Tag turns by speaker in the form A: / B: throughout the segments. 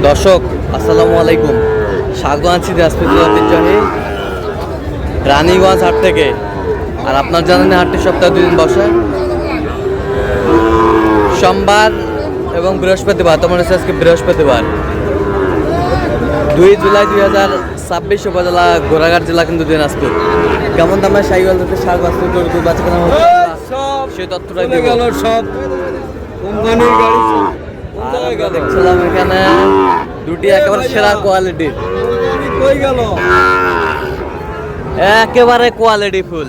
A: দর্শক আসসালামু আলাইকুম, স্বাগত আছি দিনাজপুর ঐতিহ্যবাহী রানীগঞ্জ হাট থেকে। আর আপনার জানেন হাটটি সপ্তাহে 2 দিন বসে, সোমবার এবং বৃহস্পতিবার। তোমার হচ্ছে আজকে বৃহস্পতিবার 2 জুলাই 2026, উপজেলা গোরাঘাট জেলা কিন্তু দিনাজপুর। কেমন দামে সাইকেল থেকে সার বাস্তব গরু বাচ্চা কেনা হচ্ছে সেই তথ্যটাই গেল। সব কোম্পানির গাড়ি দেখছিলাম এখানে দুটি একেবারে সেরা কোয়ালিটির, একেবারে কোয়ালিটি ফুল,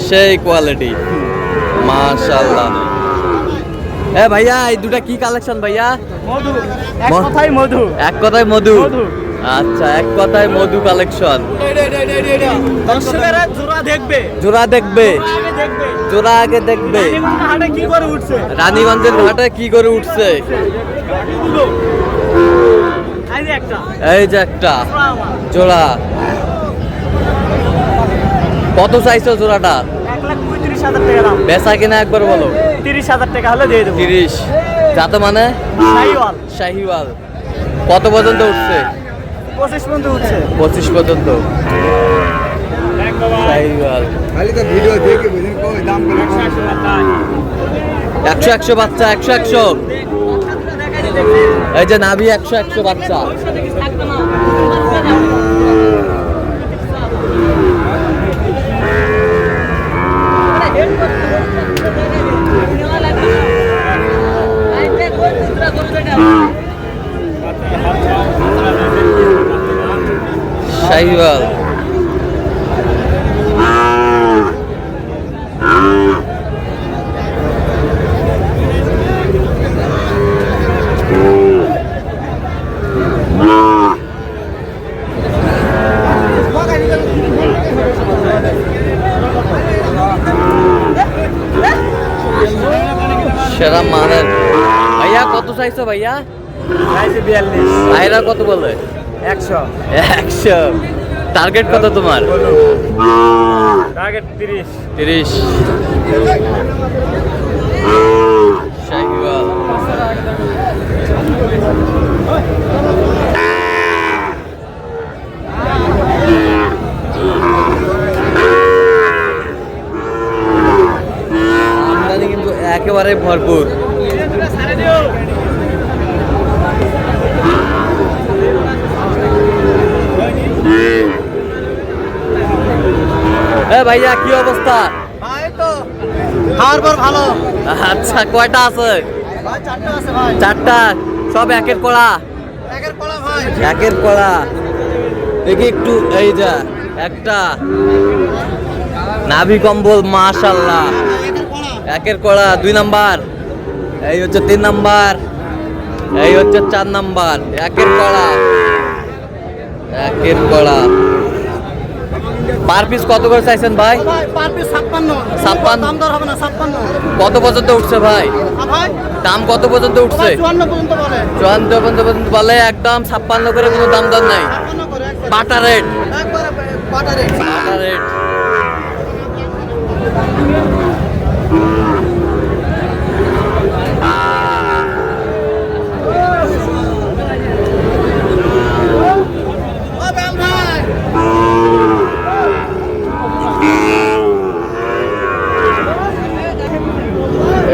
A: সেই কোয়ালিটি মাশাআল্লাহ। ভাইয়া এই দুটা কি কালেকশন ভাইয়া? এক কথায় মধু। আচ্ছা, এক কথায় মধু কালেকশন। জোড়া দেখবে, জোড়া আগে দেখবে। রানীগঞ্জের ঘাটে কি করে উঠছে, এই যে একটা জোড়া। কত চাইছো জোড়াটা?
B: 1,35,000 টাকা দাম।
A: বেচা কিনা একবার বলো।
B: 30,000 টাকা হলে দিয়ে দেবো।
A: 30 যাতে মানে শাহিওয়াল। কত পর্যন্ত উঠছে?
B: 25 পর্যন্ত উঠছে।
A: 25 পর্যন্ত শাহিওয়াল।
C: খালি তো ভিডিও দেখে বুঝেন কই দাম বলে
A: 100 বাচ্চা, 100 এই যে নাভি 100 বাচ্চা। শাহিওয়াল সেরা মানের। ভাইয়া কত চাইছো ভাইয়া?
B: 42।
A: ভাইরা কত বলে?
B: 100।
A: টার্গেট কত তোমার?
B: টার্গেট 30।
A: শাহিওয়াল আমদানি কিন্তু একেবারে ভরপুর। ভাইয়া কি অবস্থা?
B: ভাই তো খাওয়ার পর ভালো।
A: আচ্ছা, কয়টা আছে?
B: ভাই 4টা আছে ভাই।
A: 4টা সব একের কড়া?
B: একের কলা ভাই।
A: একের কড়া দেখি একটু। এই যা একটা নাভি কম্বল মাশাআল্লাহ, একের কড়া। 2 নাম্বার, এই হচ্ছে 3 নাম্বার, এই হচ্ছে 4 নাম্বার। একের কড়া, একের কড়া। পার পিস কত করে চাইছেন ভাই?
B: ভাই পার পিস 56। দাম দর হবে না 56।
A: কত পর্যন্ত উঠছে ভাই?
B: ভাই
A: দাম কত পর্যন্ত উঠছে?
B: 54 পর্যন্ত বলে।
A: 54 পর্যন্ত বলে, একদম 56 করে কোনো দাম দর নাই।
B: 56 করে একবার।
A: বাটা রেট,
B: একবার বাটা রেট।
A: বাটা রেট।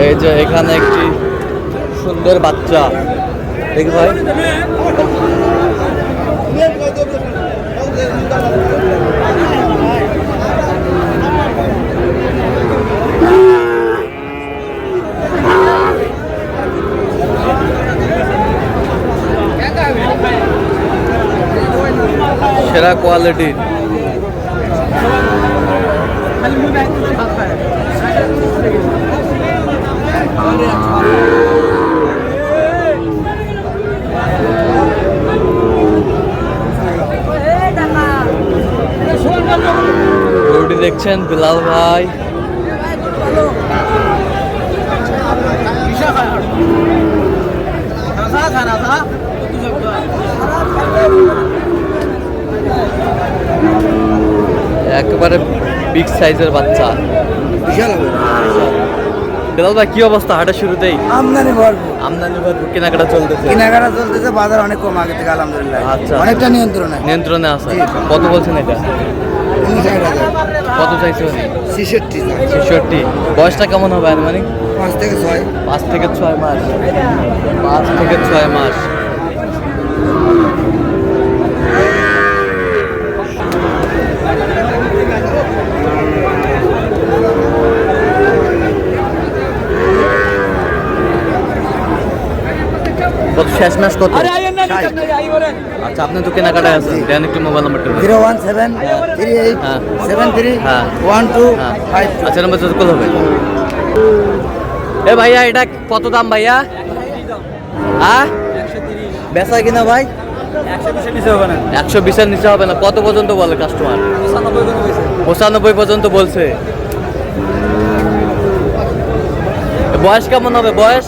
A: এই যে এখানে একটি সুন্দর বাচ্চা দেখি ভাই। সেরা কোয়ালিটির। গরুটি দেখছেন বিলাল ভাই। একেবারে বিগ সাইজের বাচ্চা।
C: বিশাল হবে।
A: বেলাল ভাই কি অবস্থা হাটের শুরুতেই?
C: আমদানি ভরপুর,
A: আমদানি ভরপুর, কেনাকাটা চলতেছে।
C: কেনাকাটা চলতেছে, বাজার অনেক কম আগে থেকে আলহামদুলিল্লাহ,
A: আচ্ছা।
C: অনেকটা নিয়ন্ত্রণে।
A: নিয়ন্ত্রণে আছে। কত বলছেন এটা?
C: 59,000,
A: কত চাইছে উনি?
C: 66,
A: 66। বয়সটা কেমন হবে আনুমানিক?
C: 5 থেকে 6।
A: 5 থেকে 6 মাস। 5 থেকে 6 মাস। কত শেষ মাস কত? আচ্ছা, আপনি তো কেনাকাটায় আছেন, দেন একটু মোবাইল নাম্বারটা বলুন।
C: 01738731252।
A: আচ্ছা, নাম্বার যত কল হবে। এ ভাইয়া, এটা কত দাম ভাইয়া? বেচা কিনা ভাই? 120-এর নিচে হবে না। কত পর্যন্ত বলে কাস্টমার? 95 পর্যন্ত বলছে। বয়স কেমন হবে? বয়স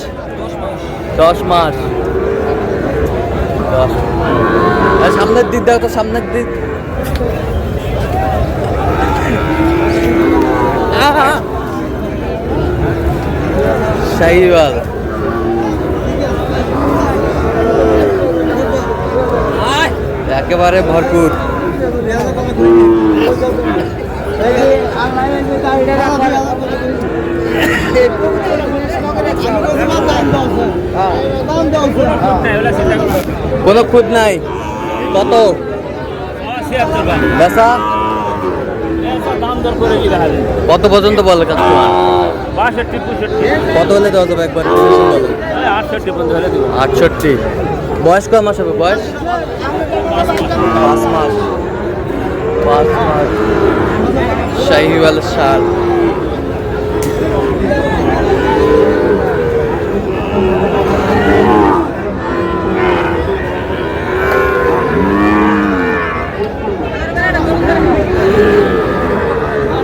A: 10 মাস। সামনের দিক দেখো তো, সামনের দিক। শাহিওয়াল। একেবারে ভরপুর। কোনো খুদ নাই। কত বেচা? কত পর্যন্ত বলে কাস্টমার? কত হলে দেওয়া যাবে একবার? 68। বয়স কয় মাস হবে? বয়স 5 মাস। 5 মাস। শাহিওয়াল ষাঁড়।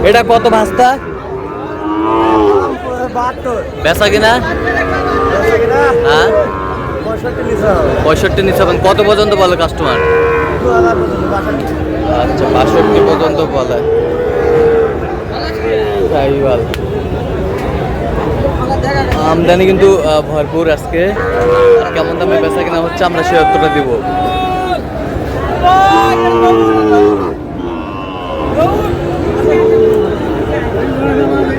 A: এটা কত ভাস্তা?
C: 72।
A: বেচা কিনা? হ্যাঁ, 65 নিচে হবেন। কত পর্যন্ত বলে কাস্টমার? আচ্ছা, 62 পর্যন্ত বলে। শাহিওয়াল। আমদানি কিন্তু ভরপুর আজকে। কেমন দামে বেচা কিনা হচ্ছে আমরা সে উত্তরটা দিব।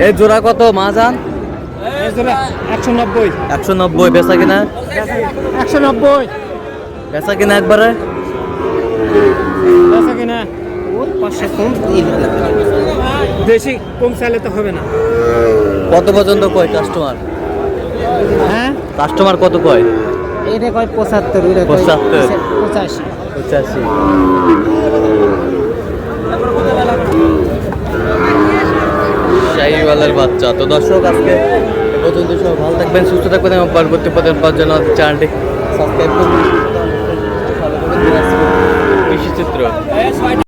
A: এই জোড়া কত মাজান?
C: 190।
A: 190। বেচা কিনা?
C: 190।
A: বেচা কিনা একবারে?
C: বেচা কিনা 500 কম, বেশি কম চাইলে তো হবে না।
A: কত পর্যন্ত কয় কাস্টমার?
C: হ্যাঁ,
A: কাস্টমার কত কয়?
C: এটা কয় 75, এটা কয়
A: 75,
C: 85।
A: 85। শাহিওয়ালের বাচ্চা। তো দর্শক, আজকে এ পর্যন্ত সব ভালো থাকবেন, সুস্থ থাকবেন এবং পরবর্তী পর্যন্ত জন্য চ্যানেলটি সাবস্ক্রাইব করবেন। কৃষি চিত্র।